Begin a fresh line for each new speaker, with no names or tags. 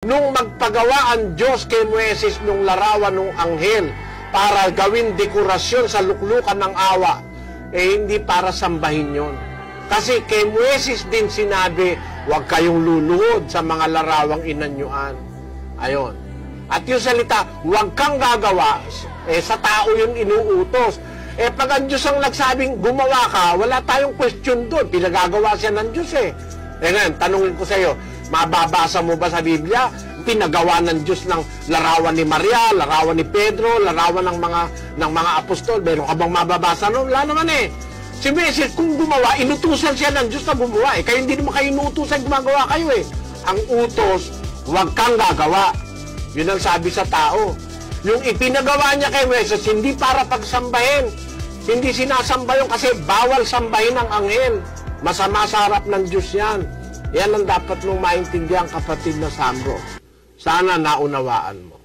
Nung magpagawa ang Diyos kay Moises nung larawan ng anghel para gawin dekorasyon sa luklukan ng awa, hindi para sambahin yon. Kasi kay Moises din sinabi, huwag kayong luluhod sa mga larawang inanyuan. Ayon. At yung salita, huwag kang gagawa, sa tao yun inuutos. Pag ang Diyos ang nagsabing gumawa ka, wala tayong question doon. Pinagagawa siya ng Diyos ngayon, tanungin ko sa iyo, mababasa mo ba sa Biblia, pinagawa ng Diyos ng larawan ni Maria, larawan ni Pedro, larawan ng mga apostol? Meron ka bang mababasa noon? Wala naman Si Moises, kung gumawa, inutusan siya ng Diyos na gumawa Kaya hindi naman kayo inutusan, gumagawa kayo Ang utos, huwag kang gagawa. Yun ang sabi sa tao. Yung ipinagawa niya kay Moises, hindi para pagsambahin. Hindi sinasamba yun kasi bawal sambahin ang anghel. Masama sa harap ng Diyos yan. Yan ang dapat mong maintindihan, kapatid na Sandro. Sana naunawaan mo.